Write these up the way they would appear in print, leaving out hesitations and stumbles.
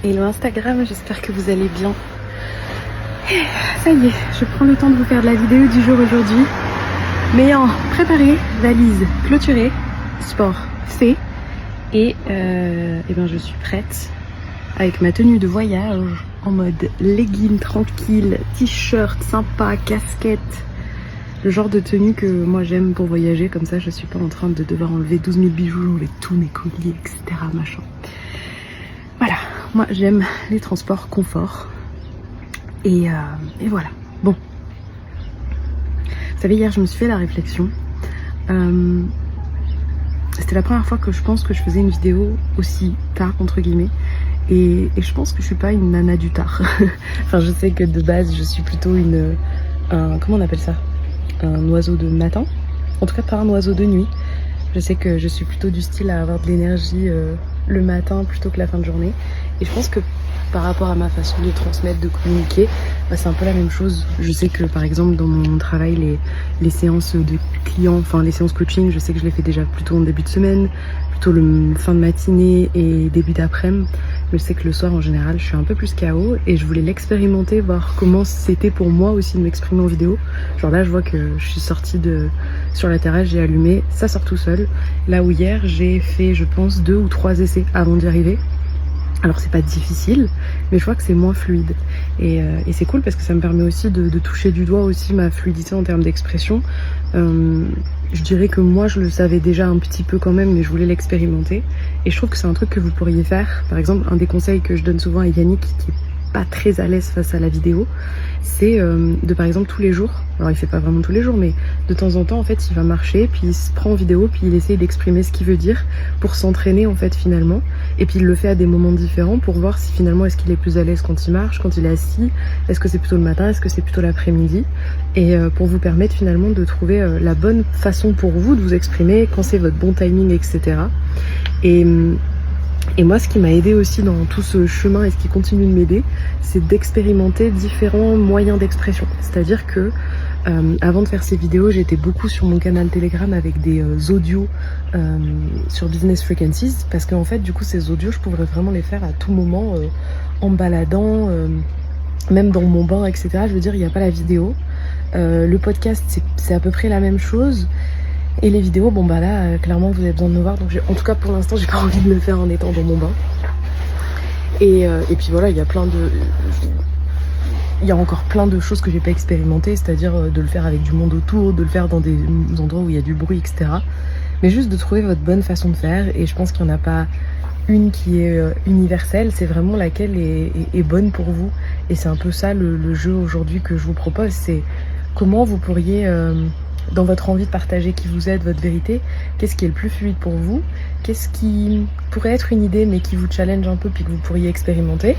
Hello Instagram, j'espère que vous allez bien. Ça y est, je prends le temps de vous faire de la vidéo du jour aujourd'hui. M'ayant préparé, valise clôturée, sport fait et ben je suis prête avec ma tenue de voyage en mode legging tranquille, t-shirt sympa, casquette. Le genre de tenue que moi j'aime pour voyager, comme ça je suis pas en train de devoir enlever 12 000 bijoux, enlever tous mes colliers, etc. machin. Voilà, moi j'aime les transports confort. Et voilà. Bon. Vous savez, hier je me suis fait la réflexion. C'était la première fois que je pense que je faisais une vidéo aussi tard, entre guillemets. Et je pense que je suis pas une nana du tard. Enfin, je sais que de base je suis plutôt comment on appelle ça? Un oiseau de matin. En tout cas pas un oiseau de nuit. Je sais que je suis plutôt du style à avoir de l'énergie le matin plutôt que la fin de journée. Et je pense que par rapport à ma façon de transmettre, de communiquer, bah, c'est un peu la même chose. Je sais que par exemple dans mon travail, les séances de clients, enfin les séances coaching, je sais que je les fais déjà plutôt en début de semaine, plutôt le fin de matinée et début d'après-midi. Je sais que le soir en général je suis un peu plus KO et je voulais l'expérimenter, voir comment c'était pour moi aussi de m'exprimer en vidéo. Genre là je vois que je suis sortie sur la terrasse, j'ai allumé, ça sort tout seul. Là où hier j'ai fait je pense 2 ou 3 essais avant d'y arriver. Alors c'est pas difficile, mais je vois que c'est moins fluide. Et c'est cool parce que ça me permet aussi de toucher du doigt aussi ma fluidité en termes d'expression. Je dirais que moi je le savais déjà un petit peu quand même, mais je voulais l'expérimenter. Et je trouve que c'est un truc que vous pourriez faire. Par exemple, un des conseils que je donne souvent à Yannick, qui est pas très à l'aise face à la vidéo, c'est de par exemple tous les jours, alors il fait pas vraiment tous les jours, mais de temps en temps en fait il va marcher, puis il se prend en vidéo, puis il essaye d'exprimer ce qu'il veut dire pour s'entraîner en fait finalement, et puis il le fait à des moments différents pour voir si finalement est-ce qu'il est plus à l'aise quand il marche, quand il est assis, est-ce que c'est plutôt le matin, est-ce que c'est plutôt l'après-midi, et pour vous permettre finalement de trouver la bonne façon pour vous de vous exprimer, quand c'est votre bon timing, etc. Et moi, ce qui m'a aidé aussi dans tout ce chemin et ce qui continue de m'aider, c'est d'expérimenter différents moyens d'expression. C'est-à-dire que avant de faire ces vidéos, j'étais beaucoup sur mon canal Telegram avec des audios sur Business Frequencies, parce qu'en fait, du coup, ces audios, je pourrais vraiment les faire à tout moment, en me baladant, même dans mon bain, etc. Je veux dire, il n'y a pas la vidéo. Le podcast, c'est à peu près la même chose. Et les vidéos, bon bah là, clairement vous avez besoin de me voir, donc en tout cas pour l'instant j'ai pas envie de le faire en étant dans mon bain. Et puis voilà, il y a encore plein de choses que j'ai pas expérimentées, c'est-à-dire de le faire avec du monde autour, de le faire dans des endroits où il y a du bruit, etc. Mais juste de trouver votre bonne façon de faire, et je pense qu'il n'y en a pas une qui est universelle, c'est vraiment laquelle est bonne pour vous. Et c'est un peu ça le jeu aujourd'hui que je vous propose, c'est comment vous pourriez... dans votre envie de partager qui vous êtes, votre vérité, qu'est-ce qui est le plus fluide pour vous, qu'est-ce qui pourrait être une idée mais qui vous challenge un peu puis que vous pourriez expérimenter,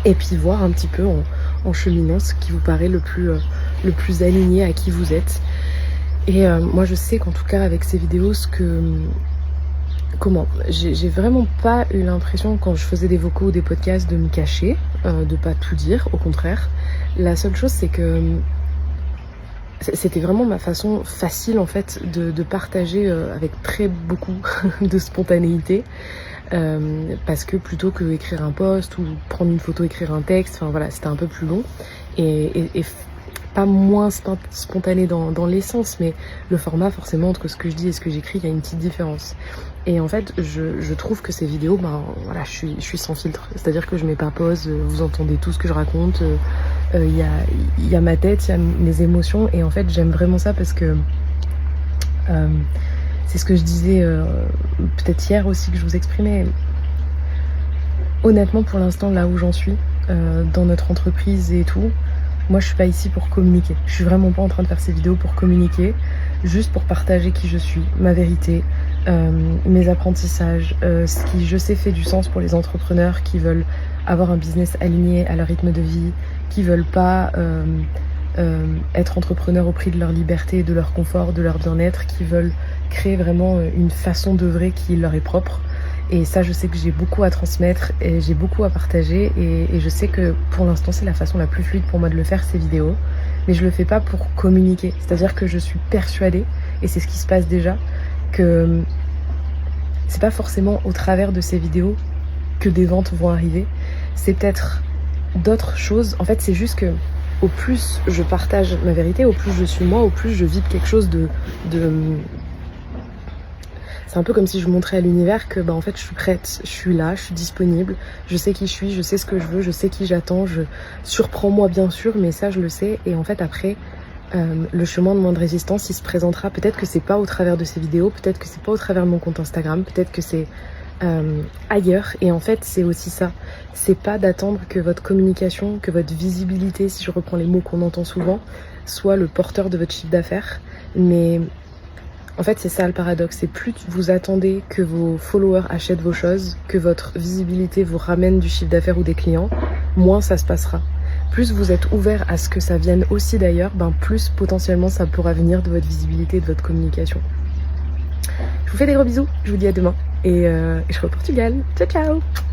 et puis voir un petit peu en cheminant ce qui vous paraît le plus aligné à qui vous êtes. Et moi je sais qu'en tout cas avec ces vidéos, j'ai vraiment pas eu l'impression quand je faisais des vocaux ou des podcasts de me cacher, de pas tout dire, au contraire. La seule chose c'est que c'était vraiment ma façon facile en fait de partager avec beaucoup de spontanéité, parce que plutôt que écrire un post ou prendre une photo, écrire un texte, enfin voilà, c'était un peu plus long et pas moins spontané dans l'essence, mais le format forcément entre ce que je dis et ce que j'écris, il y a une petite différence. Et en fait je trouve que ces vidéos, ben voilà, je suis sans filtre, c'est-à-dire que je mets pas pause, vous entendez tout ce que je raconte, il y a ma tête, il y a mes émotions, et en fait j'aime vraiment ça parce que c'est ce que je disais peut-être hier aussi que je vous exprimais. Honnêtement pour l'instant là où j'en suis dans notre entreprise et tout, moi je suis pas ici pour communiquer, je suis vraiment pas en train de faire ces vidéos pour communiquer, juste pour partager qui je suis, ma vérité, mes apprentissages, ce qui je sais fait du sens pour les entrepreneurs qui veulent avoir un business aligné à leur rythme de vie, qui veulent pas être entrepreneurs au prix de leur liberté, de leur confort, de leur bien-être, qui veulent créer vraiment une façon d'œuvrer qui leur est propre. Et ça, je sais que j'ai beaucoup à transmettre et j'ai beaucoup à partager, et je sais que pour l'instant c'est la façon la plus fluide pour moi de le faire, ces vidéos. Mais je le fais pas pour communiquer, c'est-à-dire que je suis persuadée, et c'est ce qui se passe déjà, que c'est pas forcément au travers de ces vidéos que des ventes vont arriver. C'est peut-être d'autres choses. En fait, c'est juste que au plus je partage ma vérité, au plus je suis moi, au plus je vis quelque chose de... C'est un peu comme si je montrais à l'univers que en fait je suis prête, je suis là, je suis disponible, je sais qui je suis, je sais ce que je veux, je sais qui j'attends, je surprends-moi bien sûr, mais ça je le sais. Et en fait après, le chemin de moins de résistance il se présentera. Peut-être que c'est pas au travers de ces vidéos, peut-être que c'est pas au travers de mon compte Instagram, peut-être que c'est ailleurs. Et en fait c'est aussi ça, c'est pas d'attendre que votre communication, que votre visibilité, si je reprends les mots qu'on entend souvent, soit le porteur de votre chiffre d'affaires. Mais en fait c'est ça le paradoxe, c'est plus vous attendez que vos followers achètent vos choses, que votre visibilité vous ramène du chiffre d'affaires ou des clients, moins ça se passera. Plus vous êtes ouvert à ce que ça vienne aussi d'ailleurs, plus potentiellement ça pourra venir de votre visibilité et de votre communication. Je vous fais des gros bisous, je vous dis à demain et je serai au Portugal. Ciao ciao.